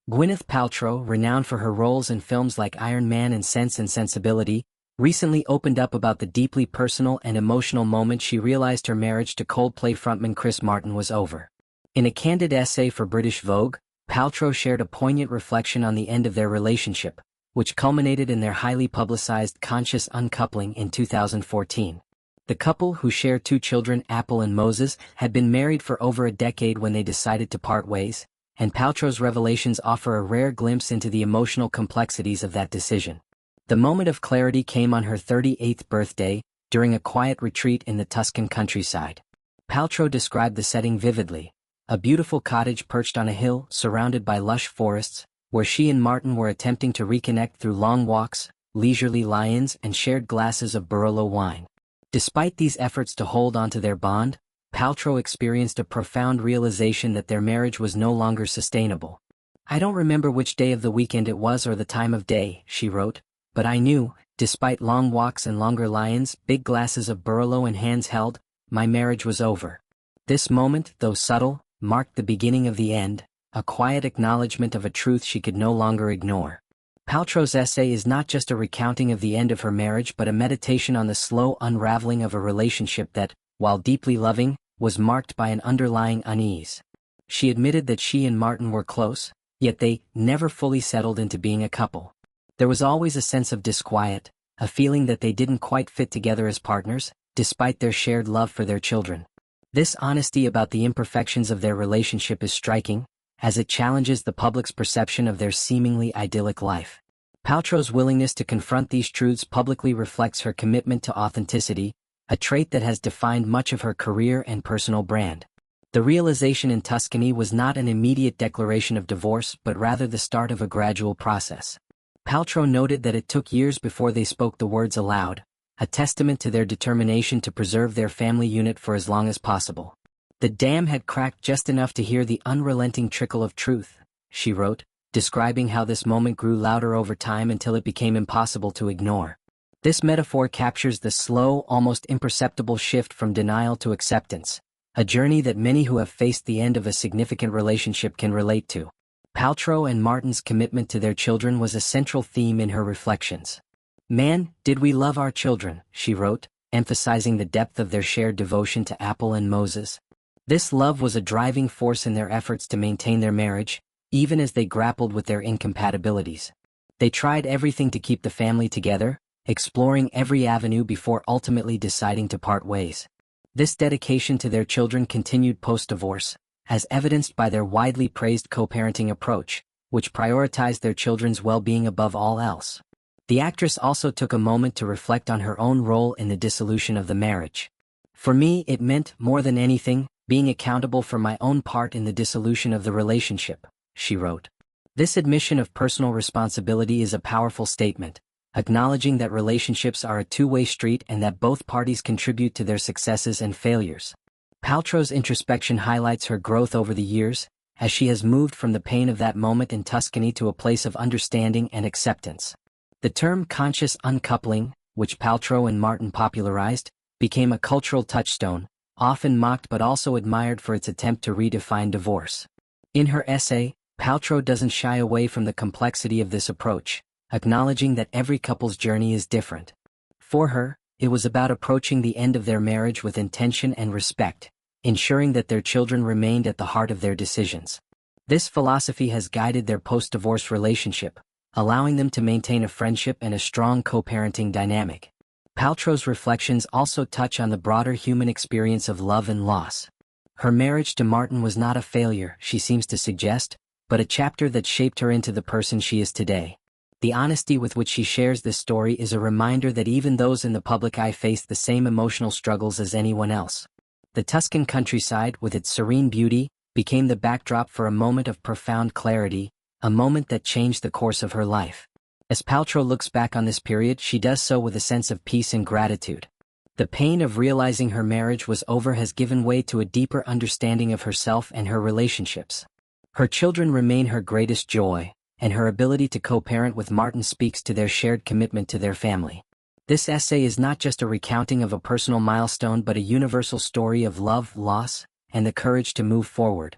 Gwyneth Paltrow, renowned for her roles in films like Iron Man and Sense and Sensibility, recently opened up about the deeply personal and emotional moment she realized her marriage to Coldplay frontman Chris Martin was over. In a candid essay for British Vogue, Paltrow shared a poignant reflection on the end of their relationship, which culminated in their highly publicized conscious uncoupling in 2014. The couple, who share two children, Apple and Moses, had been married for over a decade when they decided to part ways, and Paltrow's revelations offer a rare glimpse into the emotional complexities of that decision. The moment of clarity came on her 38th birthday, during a quiet retreat in the Tuscan countryside. Paltrow described the setting vividly: a beautiful cottage perched on a hill, surrounded by lush forests, where she and Martin were attempting to reconnect through long walks, leisurely lie-ins, and shared glasses of Barolo wine. Despite these efforts to hold onto their bond, Paltrow experienced a profound realization that their marriage was no longer sustainable. "I don't remember which day of the weekend it was or the time of day," she wrote, "but I knew, despite long walks and longer lie-ins, big glasses of Barolo and hands held, my marriage was over." This moment, though subtle, marked the beginning of the end, a quiet acknowledgement of a truth she could no longer ignore. Paltrow's essay is not just a recounting of the end of her marriage but a meditation on the slow unraveling of a relationship that, while deeply loving, was marked by an underlying unease. She admitted that she and Martin were close, yet they never fully settled into being a couple. There was always a sense of disquiet, a feeling that they didn't quite fit together as partners, despite their shared love for their children. This honesty about the imperfections of their relationship is striking, as it challenges the public's perception of their seemingly idyllic life. Paltrow's willingness to confront these truths publicly reflects her commitment to authenticity, a trait that has defined much of her career and personal brand. The realization in Tuscany was not an immediate declaration of divorce but rather the start of a gradual process. Paltrow noted that it took years before they spoke the words aloud, a testament to their determination to preserve their family unit for as long as possible. "The dam had cracked just enough to hear the unrelenting trickle of truth," she wrote, describing how this moment grew louder over time until it became impossible to ignore. This metaphor captures the slow, almost imperceptible shift from denial to acceptance, a journey that many who have faced the end of a significant relationship can relate to. Paltrow and Martin's commitment to their children was a central theme in her reflections. "Man, did we love our children," she wrote, emphasizing the depth of their shared devotion to Apple and Moses. This love was a driving force in their efforts to maintain their marriage, even as they grappled with their incompatibilities. They tried everything to keep the family together, exploring every avenue before ultimately deciding to part ways. This dedication to their children continued post-divorce, as evidenced by their widely praised co-parenting approach, which prioritized their children's well-being above all else. The actress also took a moment to reflect on her own role in the dissolution of the marriage. "For me, it meant, more than anything, being accountable for my own part in the dissolution of the relationship," she wrote. This admission of personal responsibility is a powerful statement, acknowledging that relationships are a two-way street and that both parties contribute to their successes and failures. Paltrow's introspection highlights her growth over the years, as she has moved from the pain of that moment in Tuscany to a place of understanding and acceptance. The term conscious uncoupling, which Paltrow and Martin popularized, became a cultural touchstone, often mocked but also admired for its attempt to redefine divorce. In her essay, Paltrow doesn't shy away from the complexity of this approach, acknowledging that every couple's journey is different. For her, it was about approaching the end of their marriage with intention and respect, ensuring that their children remained at the heart of their decisions. This philosophy has guided their post-divorce relationship, allowing them to maintain a friendship and a strong co-parenting dynamic. Paltrow's reflections also touch on the broader human experience of love and loss. Her marriage to Martin was not a failure, she seems to suggest, but a chapter that shaped her into the person she is today. The honesty with which she shares this story is a reminder that even those in the public eye face the same emotional struggles as anyone else. The Tuscan countryside, with its serene beauty, became the backdrop for a moment of profound clarity, a moment that changed the course of her life. As Paltrow looks back on this period, she does so with a sense of peace and gratitude. The pain of realizing her marriage was over has given way to a deeper understanding of herself and her relationships. Her children remain her greatest joy, and her ability to co-parent with Martin speaks to their shared commitment to their family. This essay is not just a recounting of a personal milestone but a universal story of love, loss, and the courage to move forward.